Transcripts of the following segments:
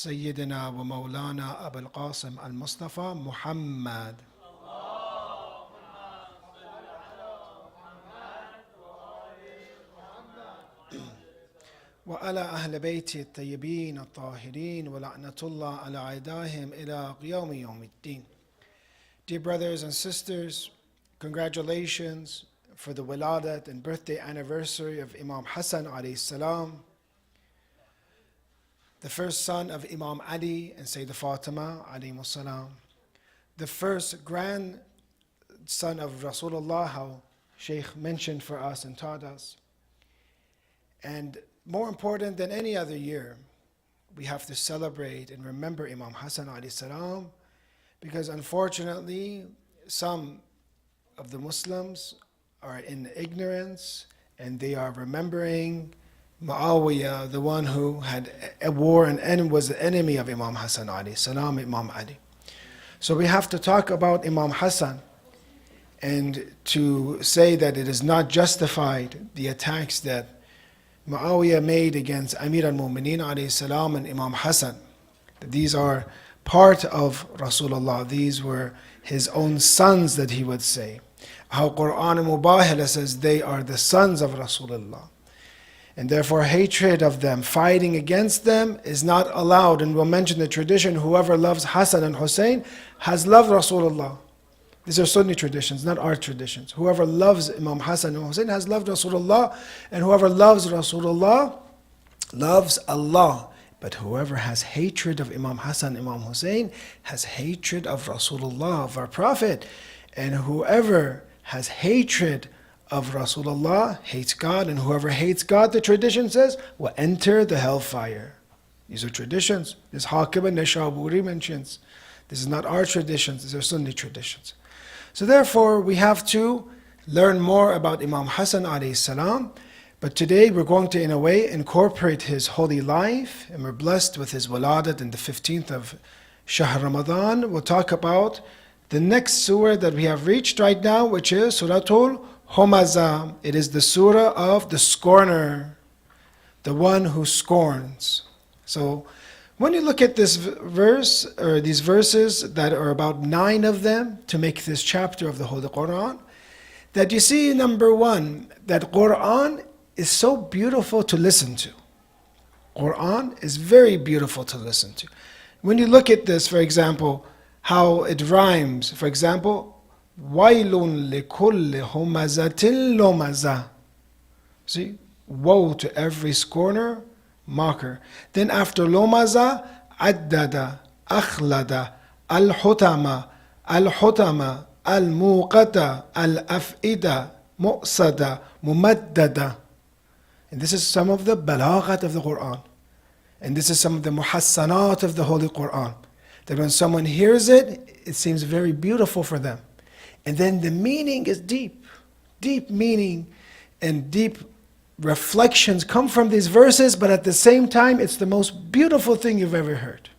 سيدنا ومولانا أبا القاسم المصطفى محمد وعلى أهل بيت الطيبين الطاهرين ولعنة الله على أعدائهم إلى قيام يوم الدين. Dear brothers and sisters, congratulations for the wiladat and birthday anniversary of Imam Hassan alayhi salam, the first son of Imam Ali and Sayyidah Fatima alayhi salam, the first grandson of Rasulullah, how Shaykh mentioned for us and taught us. And more important than any other year, we have to celebrate and remember Imam Hassan alayhi salam, because unfortunately some of the Muslims are in ignorance and they are remembering Muawiyah, the one who had a war and was the enemy of Imam Hassan alayhi salam, Imam Ali. So we have to talk about Imam Hassan and to say that it is not justified, the attacks that Muawiyah made against Amir al-Mu'mineen alayhi salam and Imam Hassan. These are part of Rasulullah. These were his own sons that he would say. How Quran Mubahala says they are the sons of Rasulullah. And therefore hatred of them, fighting against them is not allowed. And we'll mention the tradition, whoever loves Hassan and Hussein has loved Rasulullah. These are Sunni traditions, not our traditions. Whoever loves Imam Hassan and Hussein has loved Rasulullah, and whoever loves Rasulullah loves Allah. But whoever has hatred of Imam Hassan, Imam Hussein, has hatred of Rasulullah, of our Prophet. And whoever has hatred of Rasulullah hates God, and whoever hates God, the tradition says, will enter the hellfire. These are traditions. This Hakim and Nishaburi mentions. This is not our traditions, these are Sunni traditions. So therefore, we have to learn more about Imam Hassan alayhi salam. But today we're going to, in a way, incorporate his holy life, and we're blessed with his waladat in the 15th of Shahr Ramadan. We'll talk about the next surah that we have reached right now, which is Surah al-Humaza. It is the surah of the scorner, the one who scorns. So when you look at this verse, or these verses that are about 9 of them to make this chapter of the Holy Quran, that you see, number one, that Quran is so beautiful to listen to. Quran is very beautiful to listen to. When you look at this, for example, how it rhymes, for example, وَيْلٌ لِكُلِّ هُمَزَةٍ لُمَزَةٍ. See, woe to every scorner, mocker. Then after Lomaza, Addada, Akhlada, Al-Hutama, Al-Hutama, Al-Muqata, Al-Af'ida, Mu'sada, Mumaddada. And this is some of the balaghat of the Quran. And this is some of the muhassanat of the Holy Quran. That when someone hears it, it seems very beautiful for them. And then the meaning is deep. Deep meaning and deep reflections come from these verses, but at the same time, it's the most beautiful thing you've ever heard.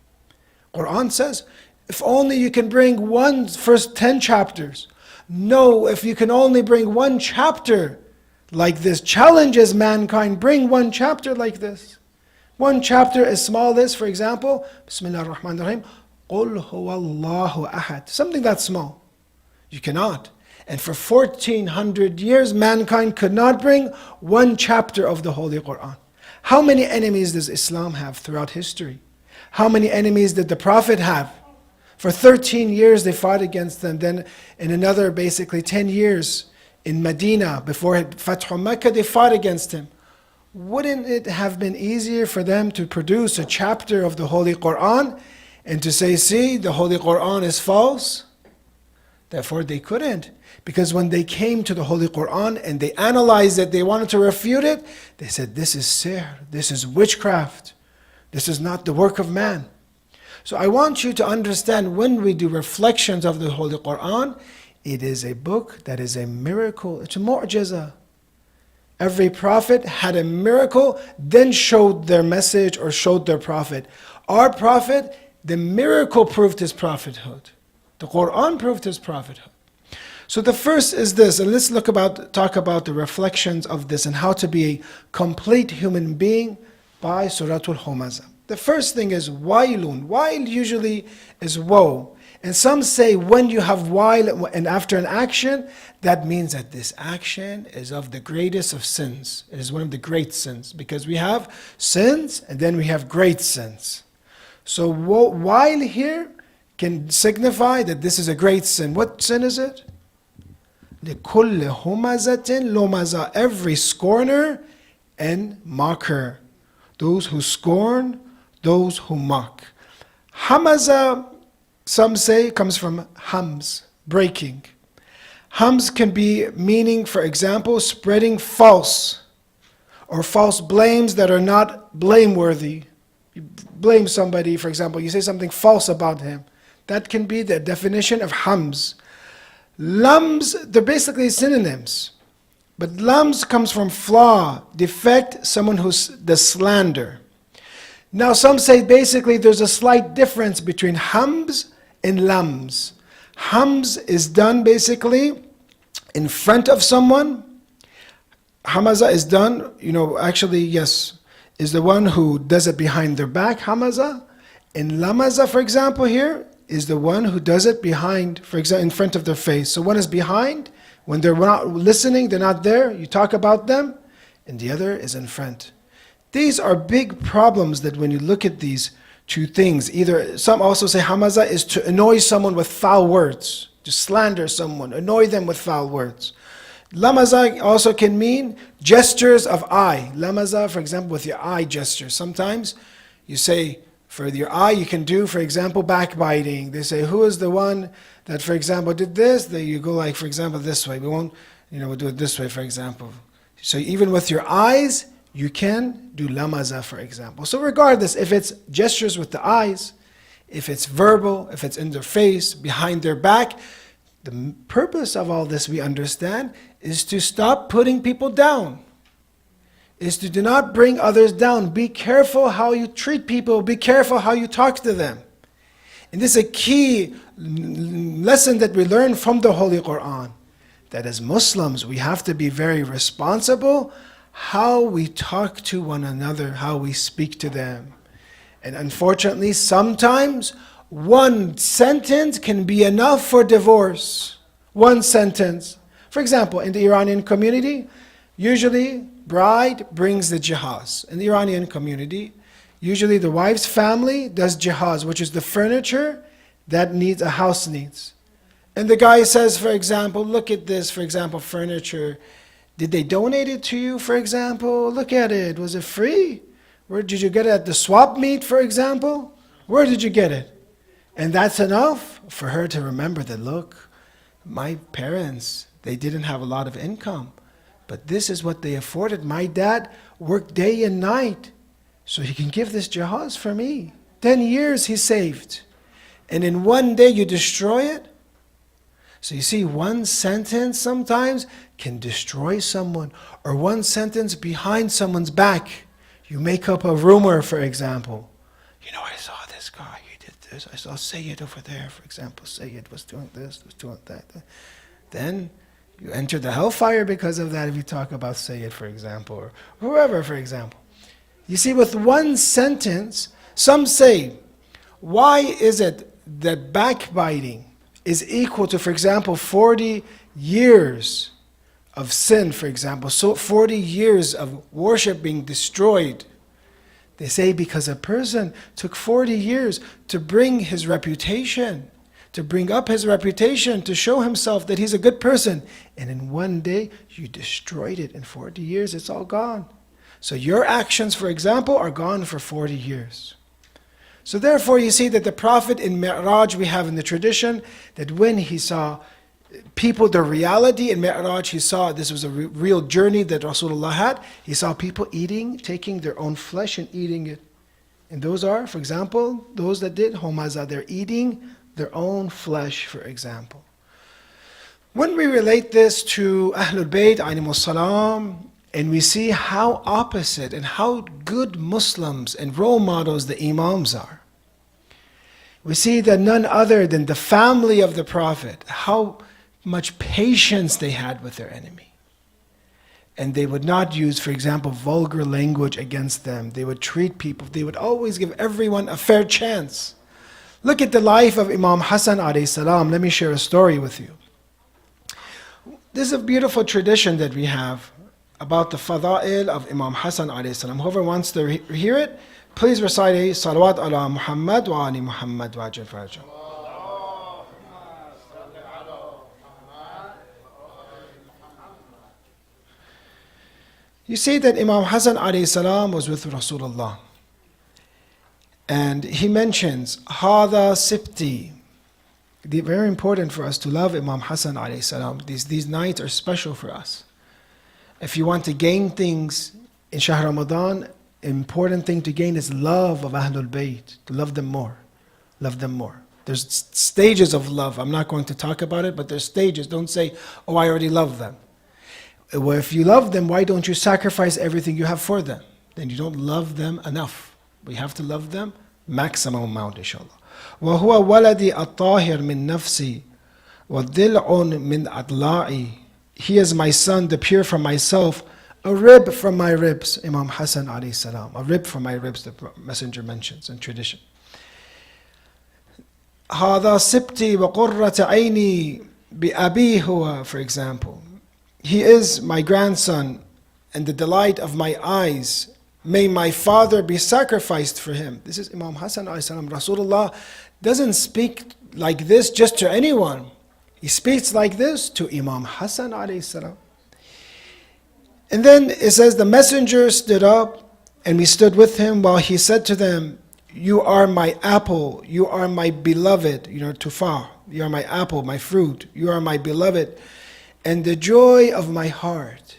Quran says, if only you can bring one first 10 chapters. No, if you can only bring one chapter like this, challenges mankind, bring one chapter like this. One chapter as small as, for example, Bismillah ar-Rahman ar-Rahim, Qul huwa Allahu ahad. Something that small. You cannot. And for 1400 years, mankind could not bring one chapter of the Holy Quran. How many enemies does Islam have throughout history? How many enemies did the Prophet have? For 13 years they fought against them. Then in another basically 10 years in Medina, before Fathu Makkah, they fought against him. Wouldn't it have been easier for them to produce a chapter of the Holy Quran and to say, see, the Holy Quran is false? Therefore they couldn't. Because when they came to the Holy Quran and they analyzed it, they wanted to refute it, they said, this is sihr, this is witchcraft, this is not the work of man. So I want you to understand, when we do reflections of the Holy Quran, it is a book that is a miracle, it's a mu'jiza. Every prophet had a miracle, then showed their message or showed their prophet. Our prophet, the miracle proved his prophethood. The Quran proved his prophethood. So the first is this, and let's talk about the reflections of this and how to be a complete human being by Surah al-Humaza. The first thing is wailun. Wail usually is woe. And some say when you have wail and after an action, that means that this action is of the greatest of sins. It is one of the great sins. Because we have sins and then we have great sins. So wail here can signify that this is a great sin. What sin is it? لِكُلِّ هُمَزَةٍ لُمَزَةٍ. Every scorner and mocker. Those who scorn, those who mock. Hamaza, some say, comes from hams, breaking. Hams can be meaning, for example, spreading false or false blames that are not blameworthy. You blame somebody, for example, you say something false about him. That can be the definition of hams. Lams, they're basically synonyms. But lams comes from flaw, defect, someone who's the slander. Now some say basically there's a slight difference between hams and lams. Hams is done basically in front of someone. Hamaza is done, actually, yes, is the one who does it behind their back, hamaza. And lamaza, for example, here, is the one who does it behind, for example, in front of their face. So one is behind, when they're not listening, they're not there, you talk about them, and the other is in front. These are big problems that when you look at these two things, either, some also say hamaza is to annoy someone with foul words, to slander someone, annoy them with foul words. Lamaza also can mean gestures of eye. Lamaza, for example, with your eye gesture. Sometimes you say, for your eye, you can do, for example, backbiting. They say, who is the one that, for example, did this? Then you go like, for example, this way. We won't, we'll do it this way, for example. So even with your eyes, you can do lamaza, for example. So regardless, if it's gestures with the eyes, if it's verbal, if it's in their face, behind their back, the purpose of all this, we understand, is to stop putting people down. Is to do not bring others down. Be careful how you treat people. Be careful how you talk to them. And this is a key lesson that we learn from the Holy Quran. That as Muslims, we have to be very responsible how we talk to one another, how we speak to them. And unfortunately, sometimes one sentence can be enough for divorce. One sentence. For example, in the Iranian community, usually bride brings the jihaz. In the Iranian community, usually the wife's family does jihaz, which is the furniture that a house needs. And the guy says, for example, look at this, for example, furniture. Did they donate it to you, for example? Look at it. Was it free? Where did you get it? At the swap meet, for example? Where did you get it? And that's enough for her to remember that, look, my parents, they didn't have a lot of income. But this is what they afforded. My dad worked day and night so he can give this jihaz for me. 10 years he saved. And in one day you destroy it? So you see, one sentence sometimes can destroy someone. Or one sentence behind someone's back. You make up a rumor, for example. I saw this guy, he did this. I saw Sayyid over there, for example. Sayyid was doing this, was doing that. Then you enter the hellfire because of that if you talk about Sayyid, for example, or whoever, for example. You see, with one sentence, some say, why is it that backbiting is equal to, for example, 40 years of sin, for example, so 40 years of worship being destroyed? They say because a person took 40 years to bring his reputation, to bring up his reputation, to show himself that he's a good person. And in one day, you destroyed it. In 40 years, it's all gone. So your actions, for example, are gone for 40 years. So therefore, you see that the Prophet in Mi'raj, we have in the tradition, that when he saw people, the reality in Mi'raj, he saw this was a real journey that Rasulullah had. He saw people eating, taking their own flesh and eating it. And those are, for example, those that did Humaza, they're eating their own flesh, for example. When we relate this to Ahlul Bayt, alayhimus salam, and we see how opposite and how good Muslims and role models the Imams are, we see that none other than the family of the Prophet, how much patience they had with their enemy. And they would not use, for example, vulgar language against them. They would treat people, they would always give everyone a fair chance. Look at the life of Imam Hassan alayhi salam. Let me share a story with you. This is a beautiful tradition that we have about the fada'il of Imam Hassan alayhi salam. Whoever wants to hear it, please recite a salawat ala Muhammad wa ali Muhammad wa ajal farajah. You see that Imam Hassan alayhi salam was with Rasulullah. And he mentions, Hada Sibti. Very important for us to love Imam Hassan alayhi salam. These nights are special for us. If you want to gain things in Shahr Ramadan, important thing to gain is love of Ahlul Bayt. To love them more. Love them more. There's stages of love. I'm not going to talk about it, but there's stages. Don't say, oh, I already love them. Well, if you love them, why don't you sacrifice everything you have for them? Then you don't love them enough. We have to love them maximum amount, inshallah. وَهُوَ وَلَدِي الطَّاهِرْ مِنْ نَفْسِي وَالضِّلْعٌ مِنْ أَضْلَاعِي. He is my son, the pure from myself, a rib from my ribs, Imam Hassan alayhi salam. A rib from my ribs, the messenger mentions in tradition. هَذَا سِبْتِي وَقُرَّةَ عَيْنِي بِأَبِي هُوَ, for example. He is my grandson and the delight of my eyes. May my father be sacrificed for him. This is Imam Hassan alayhi salam. Rasulullah doesn't speak like this just to anyone. He speaks like this to Imam Hassan alayhi salam. And then it says, the messenger stood up and we stood with him while he said to them, you are my apple, you are my beloved, tufah, you are my apple, my fruit, you are my beloved, and the joy of my heart.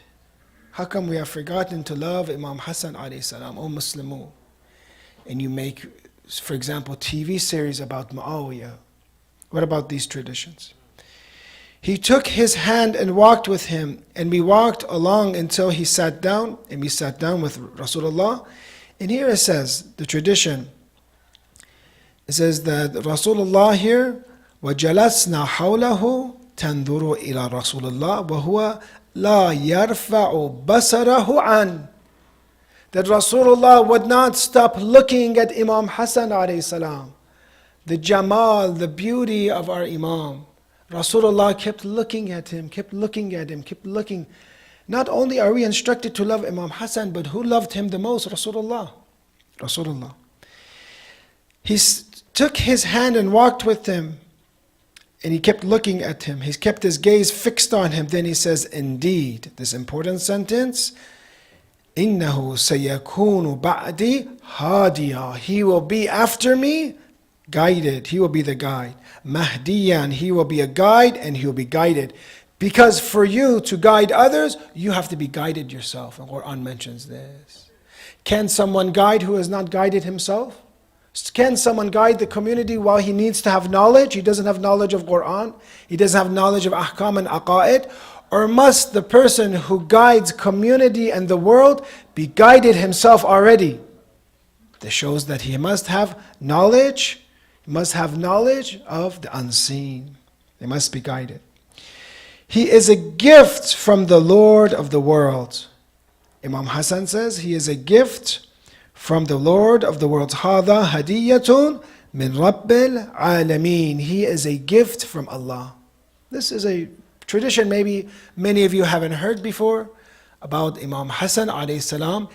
How come we have forgotten to love Imam Hassan alayhi salam, O Muslimun? And you make, for example, TV series about Muawiyah. What about these traditions? He took his hand and walked with him, and we walked along until he sat down, and we sat down with Rasulullah. And here it says, the tradition, it says that Rasulullah here, وَجَلَسْنَا حَوْلَهُ تنظر إلى رسول الله وهو لا يرفع بصره عن. That Rasulullah would not stop looking at Imam Hassan alayhi salam. The jamal, the beauty of our Imam. Rasulullah kept looking at him, kept looking at him, kept looking. Not only are we instructed to love Imam Hassan, but who loved him the most? Rasulullah. Rasulullah. He took his hand and walked with him. And he kept looking at him. He kept his gaze fixed on him. Then he says, indeed, this important sentence, إِنَّهُ سَيَكُونُ بَعْدِي هَادِيًا. He will be after me, guided. He will be the guide. مَهْدِيًا. He will be a guide and he will be guided. Because for you to guide others, you have to be guided yourself. And Quran mentions this. Can someone guide who has not guided himself? Can someone guide the community while he needs to have knowledge? He doesn't have knowledge of Quran. He doesn't have knowledge of ahkam and aqa'id. Or must the person who guides community and the world be guided himself already? This shows that he must have knowledge. He must have knowledge of the unseen. They must be guided. He is a gift from the Lord of the world. Imam Hassan says he is a gift from the Lord of the worlds. هَذَا هَدِيَّةٌ مِّن رَبِّ الْعَالَمِينَ. He is a gift from Allah. This is a tradition maybe many of you haven't heard before about Imam Hassan alayhi salam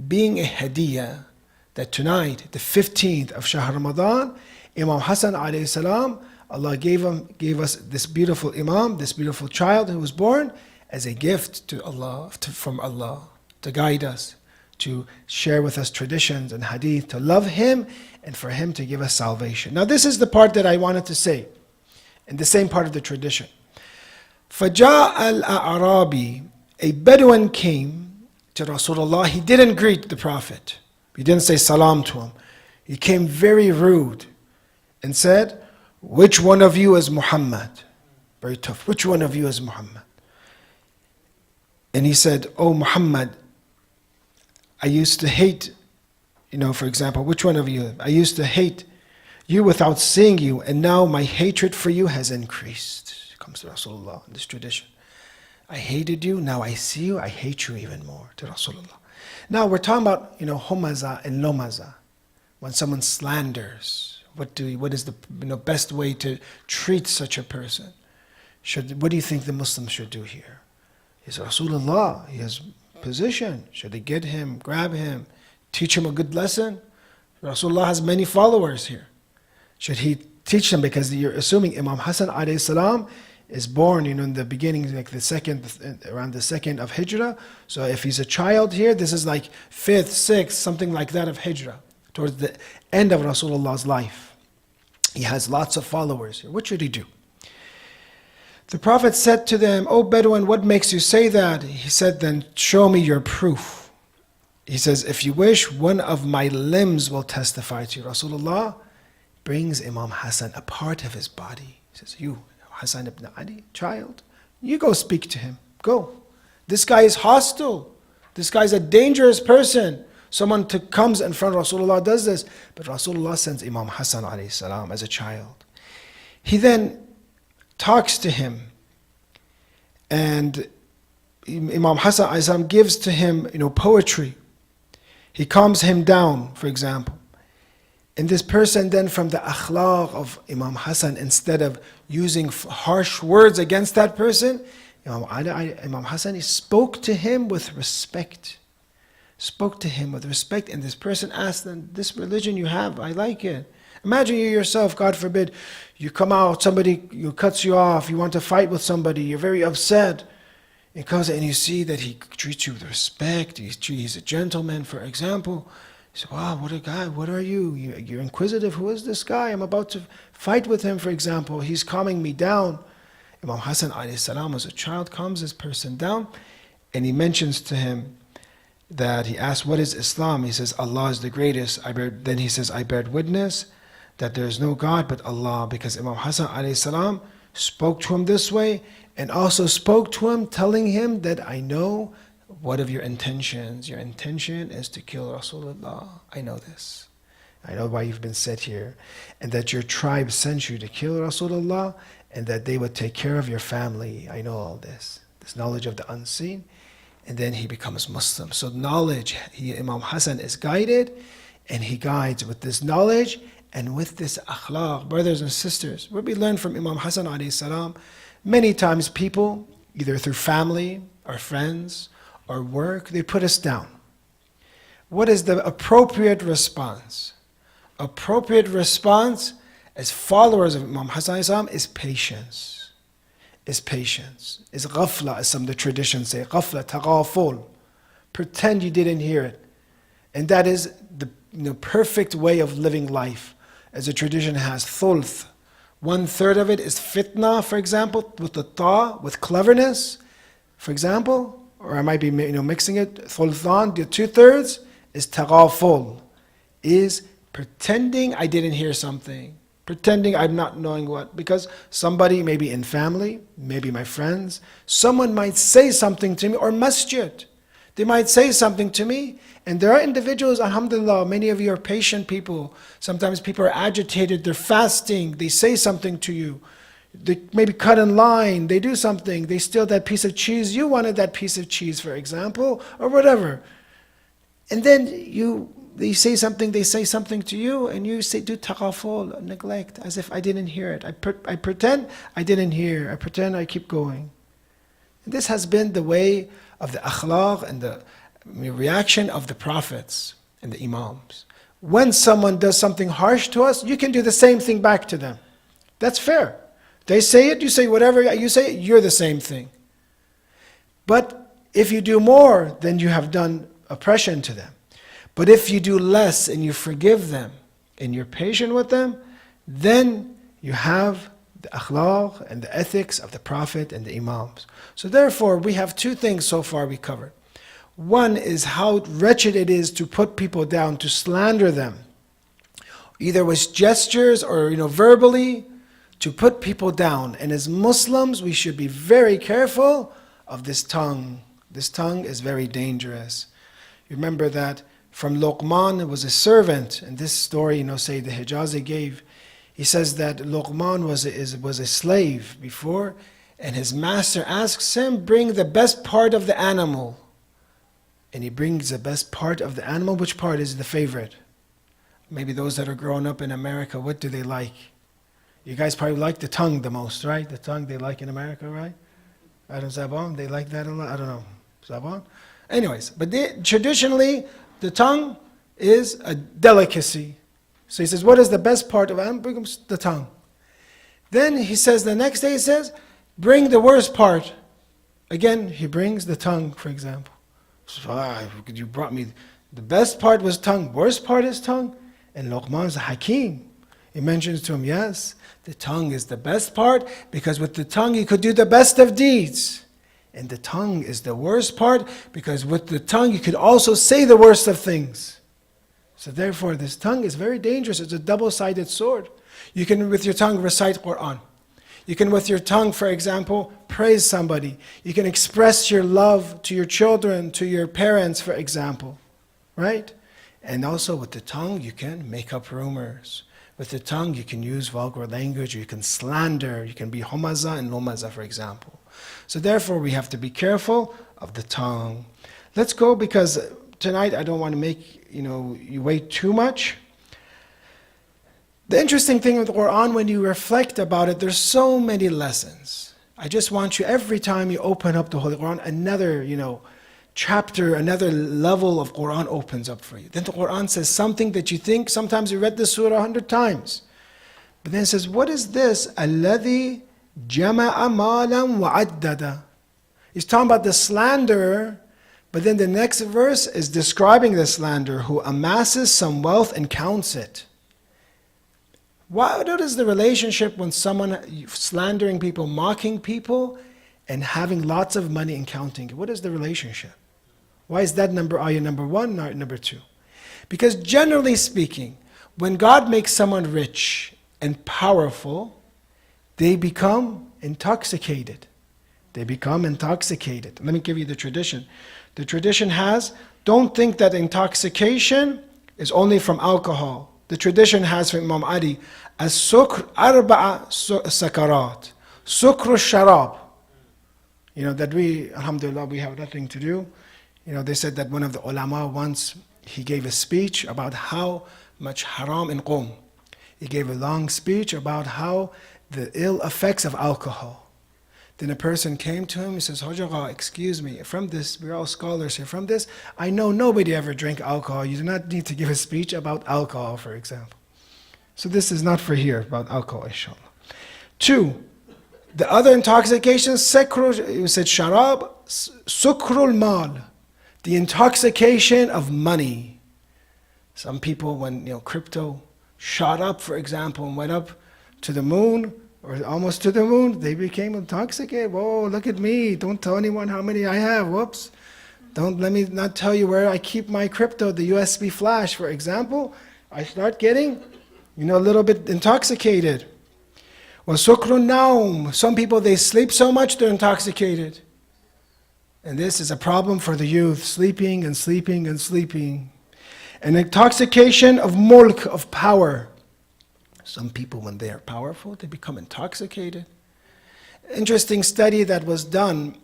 being a hadiyah. That tonight, the 15th of Shahr Ramadan, Imam Hassan alayhi salam, Allah gave us this beautiful Imam, this beautiful child who was born as a gift to Allah, from Allah, to guide us, to share with us traditions and hadith, to love him and for him to give us salvation. Now this is the part that I wanted to say, in the same part of the tradition. فَجَاءَ الْأَعْرَابِ. A Bedouin came to Rasulullah. He didn't greet the Prophet. He didn't say salam to him. He came very rude and said, which one of you is Muhammad? Very tough. Which one of you is Muhammad? And he said, oh Muhammad, I used to hate, for example, which one of you? I used to hate you without seeing you, and now my hatred for you has increased. It comes to Rasulullah in this tradition. I hated you, now I see you, I hate you even more, to Rasulullah. Now we're talking about, Humaza and Lomaza. When someone slanders, what is the best way to treat such a person? What do you think the Muslims should do here? He's Rasulullah, he has position. Should they get him, grab him, teach him a good lesson? Rasulullah has many followers here. Should he teach them? Because you're assuming Imam Hassan alayhi salam is born, in the beginning, like around the second of Hijrah. So if he's a child here, this is like 5th, 6th, something like that of Hijrah, towards the end of Rasulullah's life. He has lots of followers here. What should he do? The Prophet said to them, "O Bedouin, what makes you say that?" He said, "Then show me your proof." He says, "If you wish, one of my limbs will testify to you." Rasulullah brings Imam Hassan a part of his body. He says, "You, Hassan ibn Ali, child, you go speak to him. Go. This guy is hostile. This guy is a dangerous person. Someone comes in front of Rasulullah does this." But Rasulullah sends Imam Hassan alayhi salam as a child. He then talks to him, and Imam Hassan alayhi salam gives to him, poetry. He calms him down, for example. And this person then, from the akhlaq of Imam Hassan, instead of using harsh words against that person, Imam Hassan, he spoke to him with respect. Spoke to him with respect, and this person asked them, "This religion you have, I like it." Imagine you yourself, God forbid, you come out, somebody cuts you off, you want to fight with somebody, you're very upset. It comes and you see that he treats you with respect, he's a gentleman, for example. You say, "Wow, what a guy, what are you? You're inquisitive, who is this guy? I'm about to fight with him, for example. He's calming me down." Imam Hassan alayhi salam, as a child, calms this person down, and he mentions to him that he asks, "What is Islam?" He says, "Allah is the greatest." Then he says, "I bear witness that there is no God but Allah," because Imam Hassan alayhi salam spoke to him this way, and also spoke to him telling him that, "I know what of your intentions. Your intention is to kill Rasulullah. I know this. I know why you've been set here. And that your tribe sent you to kill Rasulullah, and that they would take care of your family. I know all this." This knowledge of the unseen. And then he becomes Muslim. So knowledge, Imam Hassan is guided, and he guides with this knowledge and with this akhlaq. Brothers and sisters, what we learn from Imam Hassan alayhi salam, many times people, either through family or friends or work, they put us down. What is the appropriate response? Appropriate response as followers of Imam Hassan alayhi salam is patience. Is patience. Is ghafla, as some of the traditions say. Ghafla, taghaful. Pretend you didn't hear it. And that is the perfect way of living life. As a tradition has, thulth. 1/3 of it is fitna, for example, with the ta, with cleverness, for example. Or I might be mixing it. Thulthan, the 2/3 is taghaful. Is pretending I didn't hear something. Pretending I'm not knowing what. Because somebody, maybe in family, maybe my friends, someone might say something to me, or masjid. They might say something to me, and there are individuals, alhamdulillah, many of you are patient people. Sometimes people are agitated, they're fasting, they say something to you. They maybe cut in line, they do something, they steal that piece of cheese, you wanted that piece of cheese, for example, or whatever. And then they say something to you, and you say, do taghaful, neglect, as if I didn't hear it. I pretend I didn't hear, I pretend I keep going. And this has been the way of the akhlaq and the reaction of the prophets and the imams. When someone does something harsh to us, you can do the same thing back to them. That's fair. They say it, you say whatever you say, you're the same thing. But if you do more, then you have done oppression to them. But if you do less and you forgive them and you're patient with them, then you have the akhlaq and the ethics of the Prophet and the Imams. So therefore, we have 2 things so far we covered. One is how wretched it is to put people down, to slander them, either with gestures or verbally, to put people down. And as Muslims, we should be very careful of this tongue. This tongue is very dangerous. You remember that from Luqman, it was a servant, and this story, Sayyid Hijazi gave. He says that Luqman was a slave before, And his master asks him, bring the best part of the animal. And he brings the best part of the animal. Which part is the favorite? Maybe those that are growing up in America, what do they like? You guys probably like the tongue the most, right? The tongue they like in America, right? I don't know, Zabon, they like that a lot? I don't know. Zabon? Anyways, but traditionally, the tongue is a delicacy. So he says, what is the best part of animal? Bring him the tongue. Then he says, the next day he says, bring the worst part. Again, he brings the tongue, for example. So, you brought me, the best part was tongue, worst part is tongue. And Luqman's a Hakim. He mentions to him, yes, the tongue is the best part because with the tongue you could do the best of deeds. And the tongue is the worst part because with the tongue you could also say the worst of things. So therefore this tongue is very dangerous. It's a double-sided sword. You can with your tongue recite Quran. You can with your tongue, for example, praise somebody. You can express your love to your children, to your parents, for example. Right? And also with the tongue you can make up rumors. With the tongue you can use vulgar language, you can slander, you can be Humaza and Lumaza, for example. So therefore we have to be careful of the tongue. Let's go because tonight I don't want to make you wait too much. The interesting thing with the Quran, when you reflect about it, there's so many lessons. I just want you, every time you open up the Holy Quran, another chapter, another level of Quran opens up for you. Then the Quran says something that you think, sometimes you read the surah 100 times. But then it says, what is this? الَّذِي جَمَعَ مَالًا وَعَدَّدَ. He's talking about the slanderer, but then the next verse is describing the slanderer who amasses some wealth and counts it. What is the relationship when someone slandering people, mocking people, and having lots of money and counting it? What is the relationship? Why is that ayah number 1, not number 2? Because generally speaking, when God makes someone rich and powerful, they become intoxicated. They become intoxicated. Let me give you the tradition. The tradition has, don't think that intoxication is only from alcohol. The tradition has from Imam Ali, as-sukr arba'a sakarat. Sukr sharab. That we, alhamdulillah, we have nothing to do. They said that one of the ulama once, he gave a speech about how much haram in Qum. He gave a long speech about how the ill effects of alcohol. Then a person came to him, he says, Hojaga, excuse me, from this, we're all scholars here, from this, I know nobody ever drank alcohol. You do not need to give a speech about alcohol, for example. So this is not for here, about alcohol, inshallah. 2, the other intoxication, you said sharab, sukrul mal, the intoxication of money. Some people, when crypto shot up, for example, and went up to the moon, or almost to the moon, they became intoxicated. Whoa, look at me. Don't tell anyone how many I have. Whoops. Let me not tell you where I keep my crypto, the USB flash, for example. I start getting, a little bit intoxicated. Well, sukrun naum. Some people, they sleep so much, they're intoxicated. And this is a problem for the youth, sleeping and sleeping and sleeping. An intoxication of mulk, of power. Some people, when they are powerful, they become intoxicated. Interesting study that was done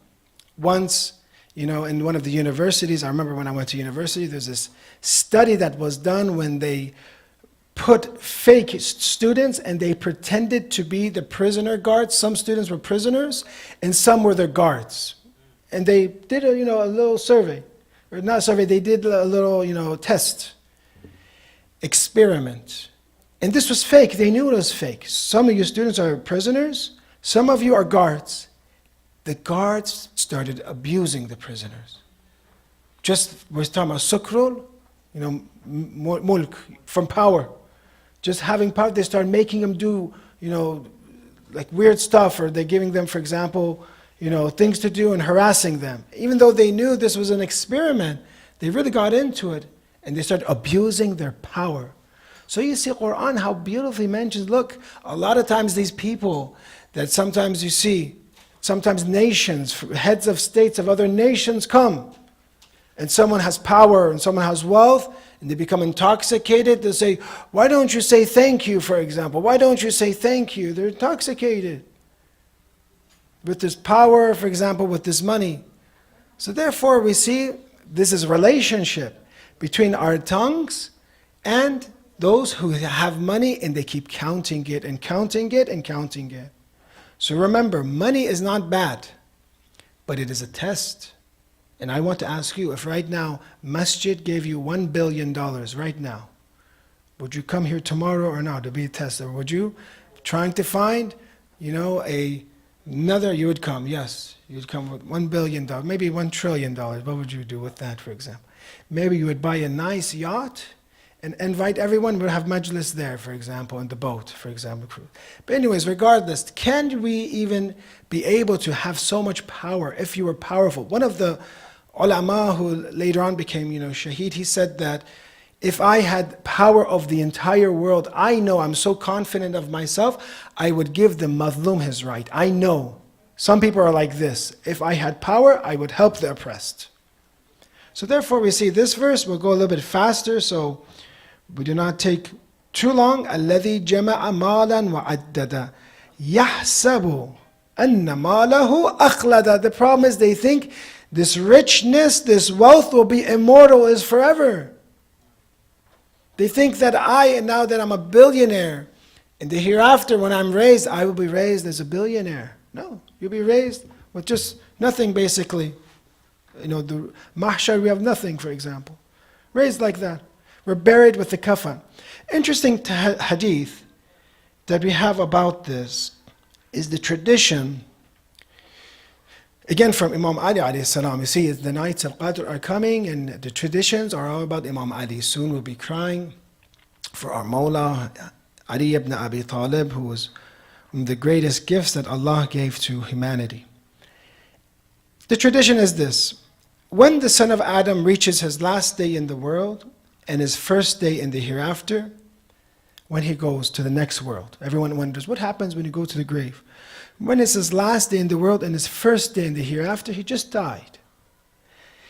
once, in one of the universities. I remember when I went to university, there's this study that was done when they put fake students and they pretended to be the prisoner guards. Some students were prisoners and some were the guards. And they did a little survey, or not survey, they did a little, test, experiment. And this was fake, they knew it was fake. Some of you students are prisoners, some of you are guards. The guards started abusing the prisoners. We're talking about sukrul, mulk, from power. Just having power, they start making them do, like weird stuff, or they're giving them, for example, things to do and harassing them. Even though they knew this was an experiment, they really got into it and they started abusing their power. So you see Quran, how beautifully mentions, look, a lot of times these people that sometimes you see, sometimes nations, heads of states of other nations come, and someone has power and someone has wealth, and they become intoxicated. They say, why don't you say thank you, for example? Why don't you say thank you? They're intoxicated. with this power, for example, with this money. So therefore we see this is a relationship between our tongues and those who have money, and they keep counting it and counting it and counting it. So remember, money is not bad, but it is a test. And I want to ask you, if right now Masjid gave you $1 billion right now, would you come here tomorrow or not to be a test? Or would you trying to find, another, you would come, yes. You'd come with $1 billion, maybe $1 trillion. What would you do with that, for example? Maybe you would buy a nice yacht and invite everyone. We'll have majlis there, for example, in the boat, for example. But anyways, regardless, can we even be able to have so much power if you were powerful? One of the ulama who later on became, shaheed, he said that if I had power of the entire world, I know, I'm so confident of myself, I would give the mazlum his right. I know. Some people are like this. If I had power, I would help the oppressed. So therefore we see this verse, we'll go a little bit faster so we do not take too long. الَّذِي جَمَعَ مَالًا وَعَدَّدَ يَحْسَبُ أَنَّ مَالَهُ أَخْلَدَ. The problem is they think this richness, this wealth will be immortal, is forever. They think that now that I'm a billionaire, in the hereafter when I'm raised, I will be raised as a billionaire. No, you'll be raised with just nothing basically. The mahshar, we have nothing, for example. Raised like that. We're buried with the kafan. Interesting hadith that we have about this is the tradition, again from Imam Ali alayhi salam. You see, the nights of Qadr are coming and the traditions are all about Imam Ali. Soon we'll be crying for our Mawla, Ali ibn Abi Talib, who was one of the greatest gifts that Allah gave to humanity. The tradition is this: when the son of Adam reaches his last day in the world and his first day in the hereafter, when he goes to the next world, everyone wonders, what happens when you go to the grave? When it's his last day in the world and his first day in the hereafter, he just died.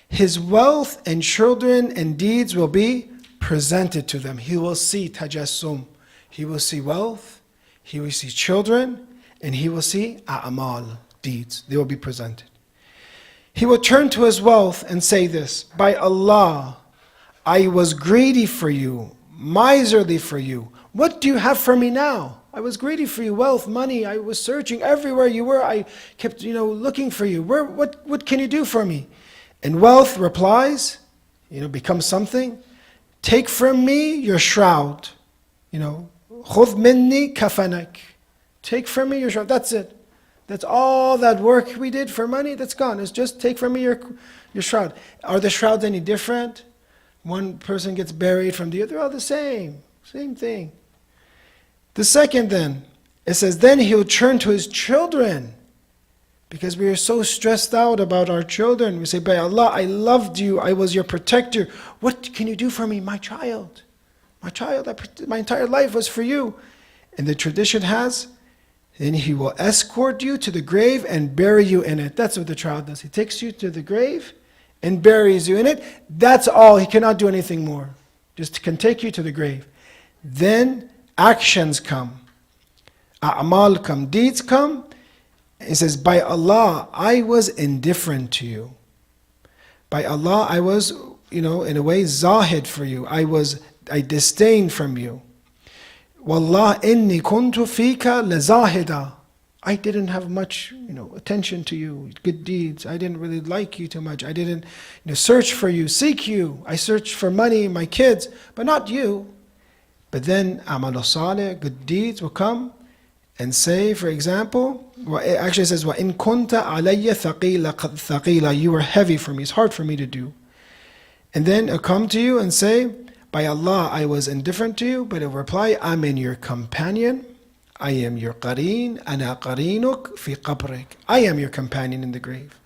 His wealth and children and deeds will be presented to them. He will see tajassum. He will see wealth, he will see children, and he will see a'mal, deeds. They will be presented. He will turn to his wealth and say this: by Allah, I was greedy for you, miserly for you. What do you have for me now? I was greedy for you, wealth, money. I was searching everywhere you were. I kept, looking for you. What can you do for me? And wealth replies, becomes something. Take from me your shroud. خُذْ مِنِّي كَفَنَكَ. Take from me your shroud. That's it. That's all that work we did for money, that's gone. It's just take from me your shroud. Are the shrouds any different? One person gets buried from the other. They're all the same. Same thing. The second then, it says, then he'll turn to his children. Because we are so stressed out about our children. We say, by Allah, I loved you. I was your protector. What can you do for me? My child. My child, my entire life was for you. And the tradition has, then he will escort you to the grave and bury you in it. That's what the child does. He takes you to the grave and buries you in it. That's all. He cannot do anything more. Just can take you to the grave. Then actions come. A'mal come. Deeds come. It says, by Allah, I was indifferent to you. By Allah, I was, in a way, zahid for you. I disdained from you. Wallah inni kuntu fika lazahida. I didn't have much, attention to you, good deeds. I didn't really like you too much. I didn't, search for you, seek you. I searched for money, my kids, but not you. But then amal salih, good deeds will come and say, for example, it actually says, وَإِن كُنْتَ عَلَيَّ ثَقِيلًا. You were heavy for me. It's hard for me to do. And then it'll come to you and say, by Allah, I was indifferent to you, but it will reply, I'm in your companion. I am your qareen. أَنَا قَرِينُكْ فِي قَبْرِكَ. I am your companion in the grave.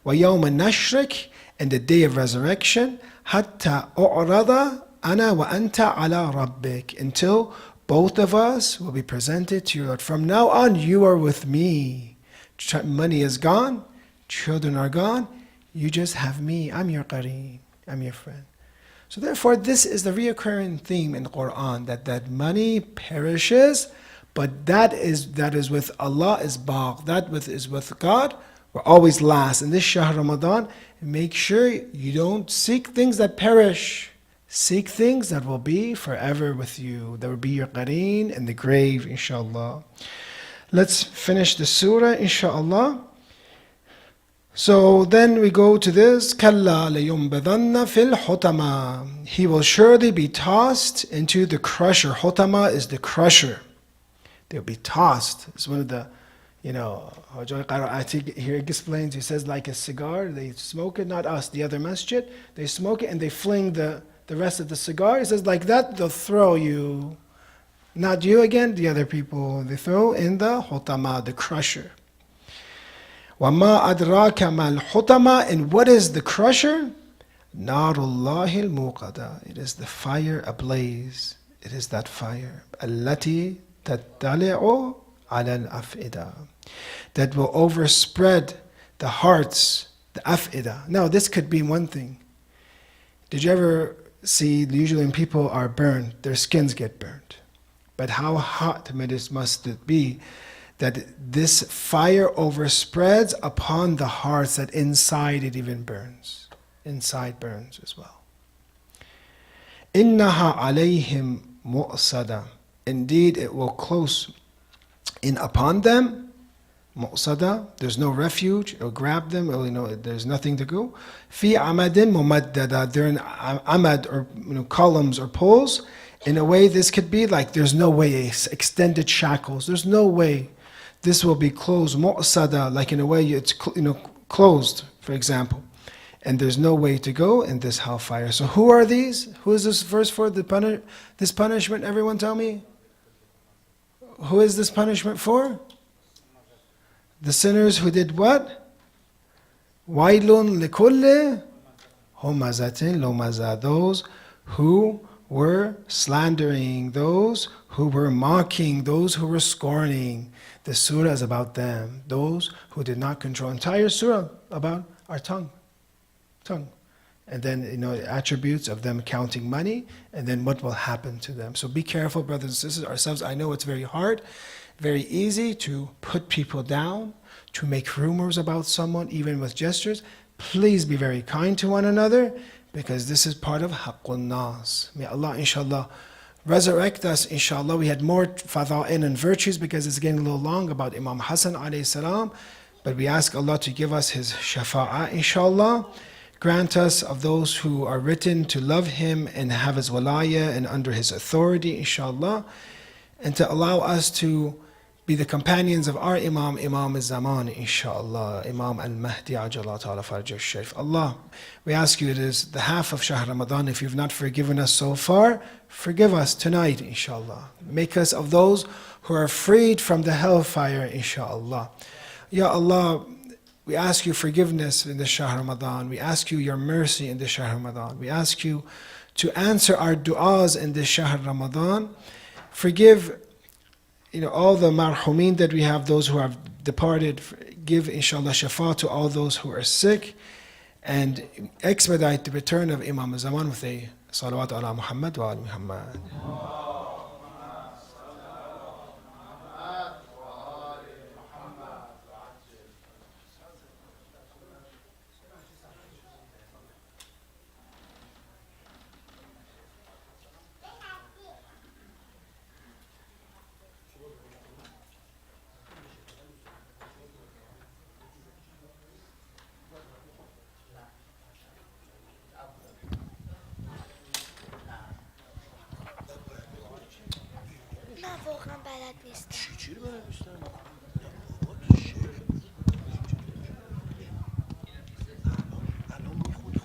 وَيَوْمَ النَّشْرِكِ. And the day of resurrection, حَتَّى أُعْرَضَ أَنَا وَأَنْتَ عَلَى رَبِّكَ. Until both of us will be presented to your Lord. From now on, you are with me. Money is gone. Children are gone. You just have me. I'm your qareen. I'm your friend. So therefore, this is the reoccurring theme in the Quran, that money perishes, But that is with Allah is baq. Is with God. We're always last. In this Shahr Ramadan, make sure you don't seek things that perish. Seek things that will be forever with you. That will be your qareen in the grave, inshallah. Let's finish the surah, inshallah. So then we go to this. كَلَّا لَيُنْبَذَنَّ فِي الْحُطَمَةِ. He will surely be tossed into the crusher. Hutama is the crusher. They'll be tossed. It's one of the, Hajjaj Qara'ati here explains, he says like a cigar, they smoke it, not us, the other masjid, they smoke it and they fling the rest of the cigar. He says like that, they'll throw you. Not you again, the other people. They throw in the hutama, the crusher. وَمَا أَدْرَاكَ مَا الْحُطَمَةِ. And what is the crusher? نَارُ اللَّهِ الْمُوقَدَةِ. It is the fire ablaze. It is that fire. الَّتِي تَتَّلِعُ عَلَى الْأَفْئِدَةِ. That will overspread the hearts, the af'idah. Now this could be one thing. Did you ever see, usually when people are burned, their skins get burned. But how hot must it be that this fire overspreads upon the hearts, that inside it even burns. Inside burns as well. إِنَّهَا عَلَيْهِمْ مُؤْصَدَةٌ. Indeed, it will close in upon them. Mu'sada, there's no refuge. It'll grab them. There's nothing to go. Fi amadin mumaddada. They're in amad, or columns or poles. In a way, this could be like there's no way, extended shackles. There's no way this will be closed. Mu'sada, like in a way it's closed, for example. And there's no way to go in this hellfire. So who are these? Who is this verse for? This punishment, everyone tell me. Who is this punishment for? The sinners who did what? Wailun likulli humazatin lumaza. Those who were slandering, those who were mocking, those who were scorning. The surah is about them. Those who did not control. Entire surah about our tongue. And then, attributes of them counting money, and then what will happen to them. So be careful, brothers and sisters, ourselves. I know it's very hard, very easy to put people down, to make rumors about someone, even with gestures. Please be very kind to one another, because this is part of haqqun nas. May Allah, inshallah, resurrect us, inshallah. We had more fada'in and virtues, because it's getting a little long about Imam Hassan alayhi salam, but we ask Allah to give us His shafa'ah, inshallah. Grant us of those who are written to love Him and have His walaya and under His authority, inshallah. And to allow us to be the companions of our Imam al-Zaman, inshallah. Imam al-Mahdi, ajallah ta'ala faraj al-sharif. Allah, we ask you, it is the half of Shahr Ramadan. If you've not forgiven us so far, forgive us tonight, inshallah. Make us of those who are freed from the hellfire, inshallah. Ya Allah, we ask you forgiveness in this Shahr Ramadan. We ask you your mercy in this Shahr Ramadan. We ask you to answer our du'as in this Shahr Ramadan. Forgive, all the marhumin that we have, those who have departed. Give, inshallah, shafa to all those who are sick. And expedite the return of Imam al-Zaman with a salawat ala Muhammad wa ala Muhammad. نه واقعا بلد نیستم. چی رو بنویسم؟ الان میخونی